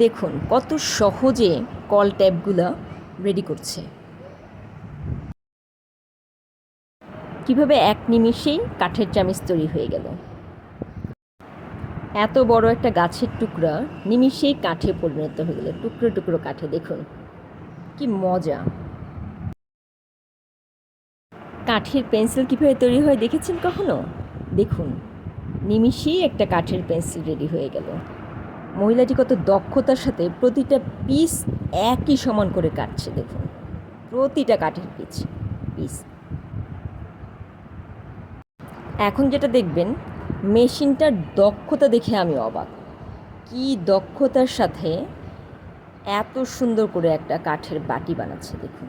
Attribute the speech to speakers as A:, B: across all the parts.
A: দেখুন কত সহজে কল ট্যাপগুলো রেডি করছে, কিভাবে এক নিমিষেই কাঠের চামিচ তৈরি হয়ে গেল। এত বড় একটা গাছের টুকরা নিমিষেই কাঠে পরিণত হয়ে গেল, টুকরো টুকরো কাঠে। দেখুন কি মজা। কাঠের পেন্সিল কীভাবে তৈরি হয় দেখেছেন কখনো? দেখুন নিমিষেই একটা কাঠের পেন্সিল রেডি হয়ে গেল। মহিলাটি কত দক্ষতার সাথে প্রতিটা পিস একই সমান করে কাটছে। দেখুন প্রতিটা কাঠের পিস। এখন যেটা দেখবেন, মেশিনটার দক্ষতা দেখে আমি অবাক। কি দক্ষতার সাথে এত সুন্দর করে একটা কাঠের বাটি বানাচ্ছে। দেখুন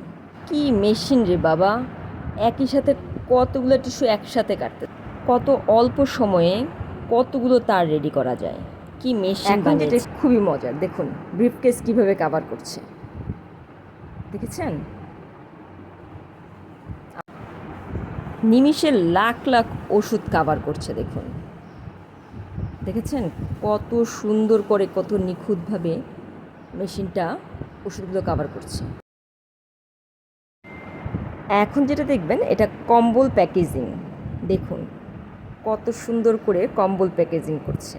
A: কি মেশিন রে বাবা, একই সাথে কতগুলো টিস্যু একসাথে কাটতে, কত অল্প সময়ে কতগুলো তার রেডি করা যায়। কি মেশিন বানিয়েছে, খুবই মজার। দেখুন ব্রিফকেস কীভাবে কাভার করছে, দেখেছেন? নিমিষে লাখ লাখ ওষুধ কাভার করছে। দেখুন দেখেছেন কত সুন্দর করে, কত নিখুঁতভাবে মেশিনটা ওষুধগুলো কাভার করছে। এখন যেটা দেখবেন, এটা কম্বল প্যাকেজিং। দেখুন কত সুন্দর করে কম্বল প্যাকেজিং করছে।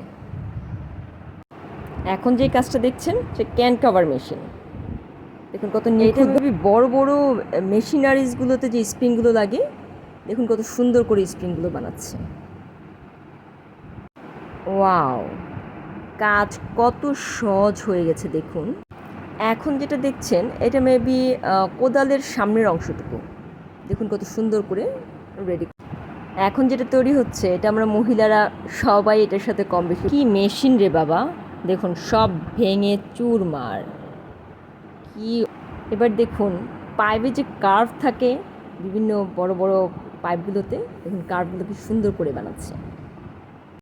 A: এখন যে কাজটা দেখছেন সে ক্যান কাভার মেশিন। দেখুন কত নিখুঁতভাবে বড় বড় মেশিনারিজগুলোতে যে স্প্রিংগুলো লাগে, দেখুন কত সুন্দর করে স্প্রিংগুলো বানাচ্ছে। ওয়াও, কাজ কত সহজ হয়ে গেছে দেখুন। এখন যেটা দেখছেন এটা মেবি কোদালের সামনের অংশটুকু। দেখুন কত সুন্দর করে রেডি। এখন যেটা তৈরি হচ্ছে এটা আমরা মহিলারা সবাই এটার সাথে কম বেশি। কি মেশিন রে বাবা, দেখুন সব ভেঙে চুরমার। কি এবার দেখুন পাইপে যে কার্ভ থাকে, বিভিন্ন বড় বড় পাইপগুলোতে দেখুন কার্ভগুলো কি সুন্দর করে বানাচ্ছে।